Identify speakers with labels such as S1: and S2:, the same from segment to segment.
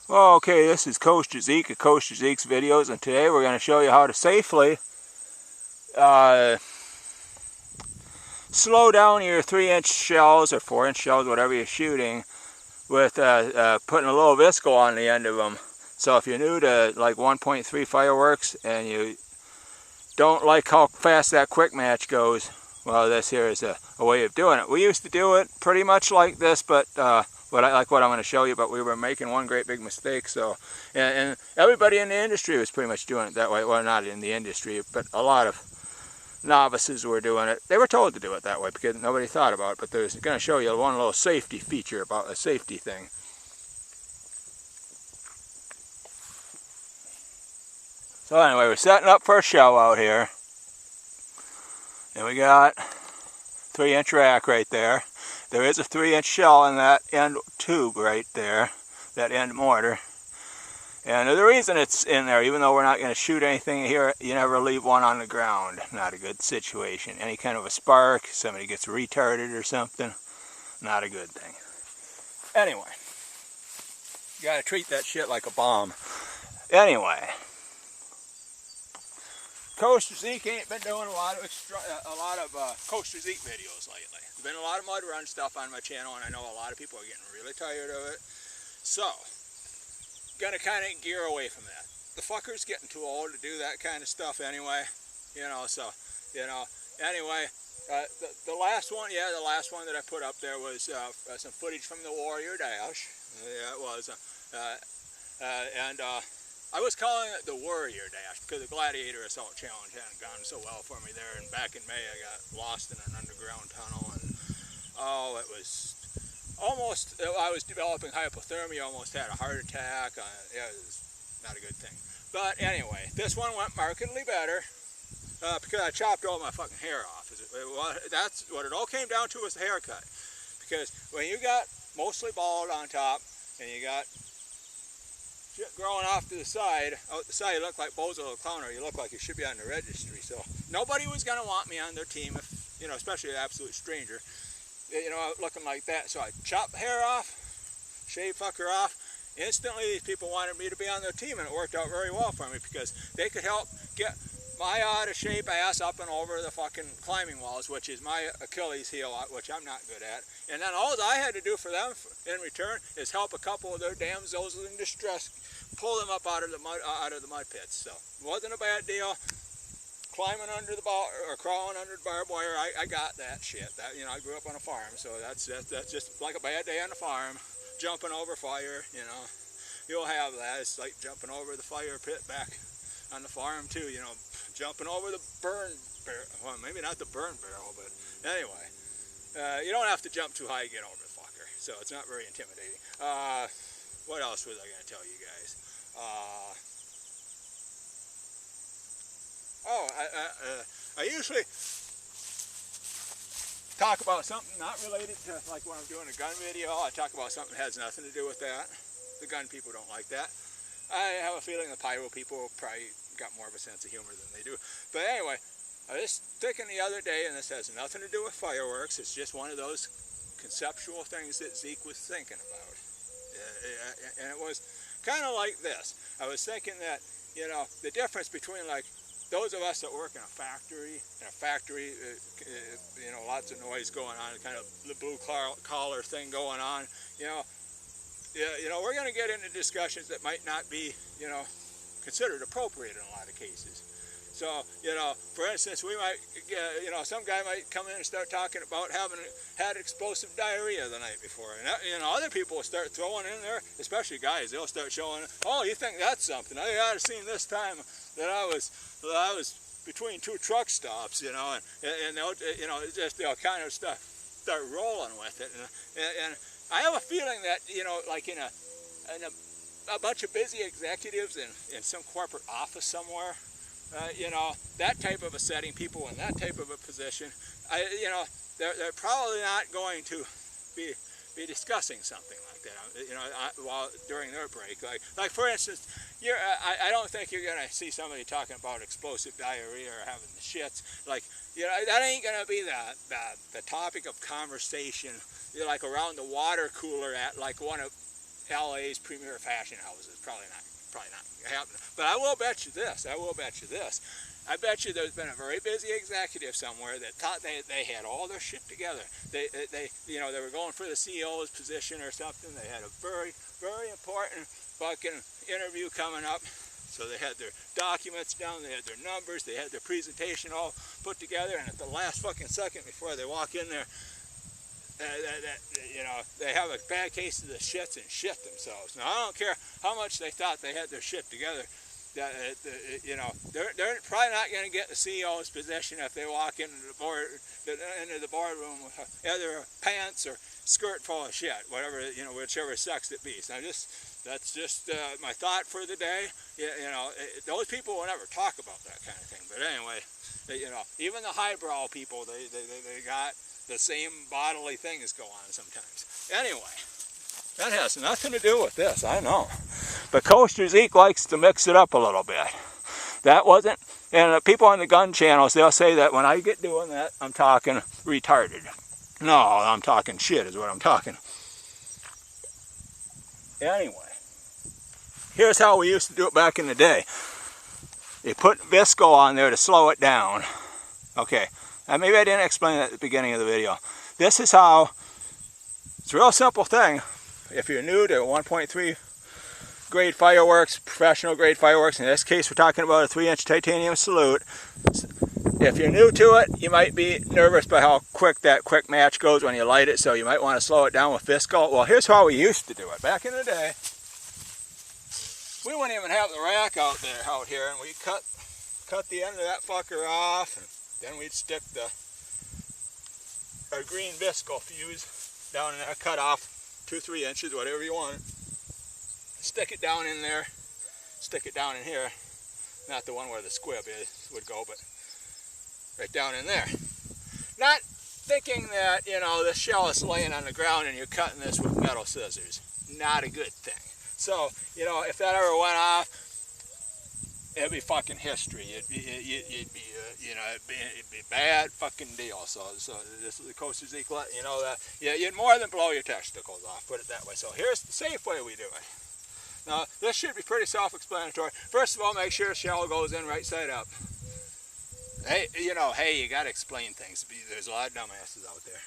S1: Well, okay, this is Coaster Zeke of Coaster Zeke's videos, and today we're going to show you how to safely slow down your 3-inch shells or 4-inch shells, whatever you're shooting, with putting a little visco on the end of them. So if you're new to like 1.3 fireworks and you don't like how fast that quick match goes, well, this here is a way of doing it. We used to do it pretty much like this, but like what I'm going to show you, but we were making one great big mistake. So, and everybody in the industry was pretty much doing it that way. Well, not in the industry, but a lot of novices were doing it. They were told to do it that way because nobody thought about it, but they're going to show you one little safety feature about a safety thing. So anyway, we're setting up for a shell out here. And we got 3-inch rack right there. There is a 3-inch shell in that end tube right there, that end mortar. And the reason it's in there, even though we're not going to shoot anything here, you never leave one on the ground. Not a good situation. Any kind of a spark, somebody gets retarded or something, not a good thing. Anyway, you got to treat that shit like a bomb. Anyway, Coaster Zeke ain't been doing a lot of Coaster Zeke videos lately. There's been a lot of mud run stuff on my channel, and I know a lot of people are getting really tired of it. So, gonna kind of gear away from that. The fucker's getting too old to do that kind of stuff anyway. Anyway, the last one, the last one that I put up there was some footage from the Warrior Dash. Yeah, it was. I was calling it the Warrior Dash because the Gladiator Assault Challenge hadn't gone so well for me there, and back in May I got lost in an underground tunnel, and oh, it was almost, I was developing hypothermia, almost had a heart attack. Yeah, it was not a good thing. But anyway, this one went markedly better because I chopped all my fucking hair off. That's what it all came down to, was the haircut. Because when you got mostly bald on top and you got shit growing off to the side, out the side you look like Bozo the Clowner, you look like you should be on the registry. So nobody was going to want me on their team, if, especially an absolute stranger, looking like that. So I chopped the hair off, shaved fucker off. Instantly these people wanted me to be on their team, and it worked out very well for me because they could help get my out of shape ass up and over the fucking climbing walls, which is my Achilles heel, which I'm not good at. And then all I had to do for them in return is help a couple of their damsels in distress, pull them up out of the mud pits. So it wasn't a bad deal. Climbing under the or crawling under the barbed wire, I got that shit. That I grew up on a farm, so that's just like a bad day on the farm. Jumping over fire, you'll have that. It's like jumping over the fire pit back on the farm too, jumping over the burn barrel. Well, maybe not the burn barrel, but anyway, you don't have to jump too high to get over the fucker, so it's not very intimidating. What else was I going to tell you guys? I usually talk about something not related to, like when I'm doing a gun video, I talk about something that has nothing to do with that. The gun people don't like that. I have a feeling the pyro people probably got more of a sense of humor than they do. But anyway, I was thinking the other day, and this has nothing to do with fireworks, it's just one of those conceptual things that Zeke was thinking about. And it was kind of like this. I was thinking that, the difference between like those of us that work in a factory, lots of noise going on, kind of the blue collar thing going on, we're going to get into discussions that might not be, considered appropriate in a lot of cases. So, for instance, we might, some guy might come in and start talking about having had explosive diarrhea the night before. And, other people will start throwing in there, especially guys, they'll start showing, oh, you think that's something? I ought to seen this time that I was between two truck stops, and they'll, they'll kind of start rolling with it. And I have a feeling that, like in a bunch of busy executives in some corporate office somewhere, that type of a setting, people in that type of a position, they're probably not going to be discussing something like that, while during their break. Like for instance, I don't think you're going to see somebody talking about explosive diarrhea or having the shits. Like, that ain't going to be the topic of conversation, like around the water cooler at like one of LA's premier fashion houses. Probably not happening. But I will bet you this. I bet you there's been a very busy executive somewhere that thought they had all their shit together. They were going for the CEO's position or something. They had a very, very important fucking interview coming up. So they had their documents down, they had their numbers, they had their presentation all put together, and at the last fucking second before they walk in there, they have a bad case of the shits and shit themselves. Now, I don't care how much they thought they had their shit together. They're probably not going to get the CEO's position if they walk into the boardroom with either pants or skirt full of shit, whatever, whichever sex it be. So that's just my thought for the day. Those people will never talk about that kind of thing. But anyway, even the highbrow people, they got the same bodily things go on sometimes. Anyway, that has nothing to do with this, I know. But Coaster Zeke likes to mix it up a little bit. That wasn't, and the people on the gun channels, they'll say that when I get doing that, I'm talking retarded. No, I'm talking shit is what I'm talking. Anyway, here's how we used to do it back in the day. You put Visco on there to slow it down. Okay, and maybe I didn't explain that at the beginning of the video. This is how, it's a real simple thing. If you're new to 1.3 grade fireworks, professional grade fireworks, in this case we're talking about a 3-inch titanium salute. If you're new to it, you might be nervous by how quick that quick match goes when you light it, so you might want to slow it down with Visco. Well, here's how we used to do it. Back in the day, we wouldn't even have the rack out here, and we cut the end of that fucker off, and then we'd stick our green Visco fuse down in there, cut off 2-3 inches, whatever you want. Stick it down in there, stick it down in here, not the one where the squib would go, but right down in there. Not thinking that, this shell is laying on the ground and you're cutting this with metal scissors. Not a good thing. So, if that ever went off, it'd be fucking history. It'd be bad fucking deal. So this is the Coaster Zeke, that you'd more than blow your testicles off, put it that way. So here's the safe way we do it. Now, this should be pretty self-explanatory. First of all, make sure the shell goes in right side up. Hey, you got to explain things. There's a lot of dumbasses out there.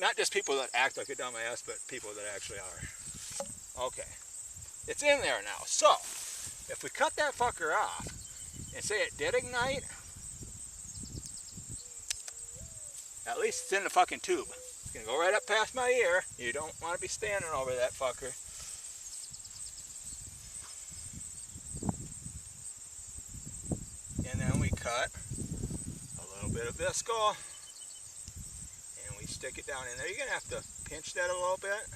S1: Not just people that act like a dumbass, but people that actually are. Okay. It's in there now. So, if we cut that fucker off, and say it did ignite, at least it's in the fucking tube. It's going to go right up past my ear. You don't want to be standing over that fucker. And then we cut a little bit of Visco, and we stick it down in there. You're going to have to pinch that a little bit.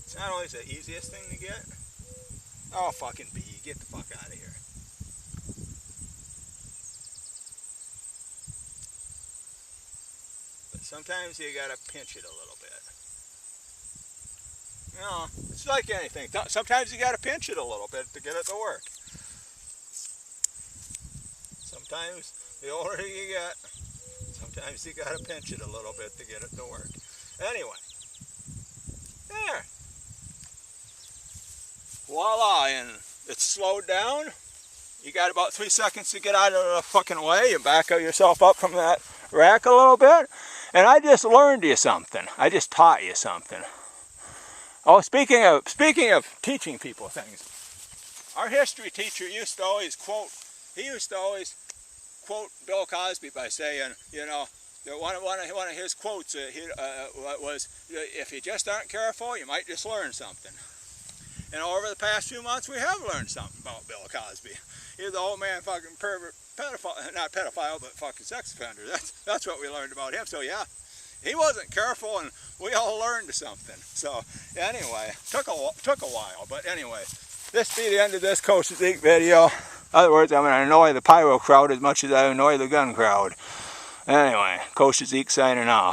S1: It's not always the easiest thing to get. Oh, fucking bee, get the fuck out of here. But sometimes you got to pinch it a little bit. It's like anything. Sometimes you got to pinch it a little bit to get it to work. Sometimes, the older you get, sometimes you got to pinch it a little bit to get it to work. Anyway, there. Voila, and it's slowed down. You got about 3 seconds to get out of the fucking way. You back yourself up from that rack a little bit. And I just learned you something. I just taught you something. Oh, speaking of teaching people things, our history teacher used to always quote Bill Cosby by saying, one of his quotes was, if you just aren't careful, you might just learn something. And over the past few months, we have learned something about Bill Cosby. He's the old man fucking pervert, pedophile, not pedophile, but fucking sex offender. That's what we learned about him. So yeah, he wasn't careful, and we all learned something. So anyway, took a while, but anyway, this be the end of this Coaster Zeke video. In other words, I'm going to annoy the pyro crowd as much as I annoy the gun crowd. Anyway, Coaster Zeke signing off.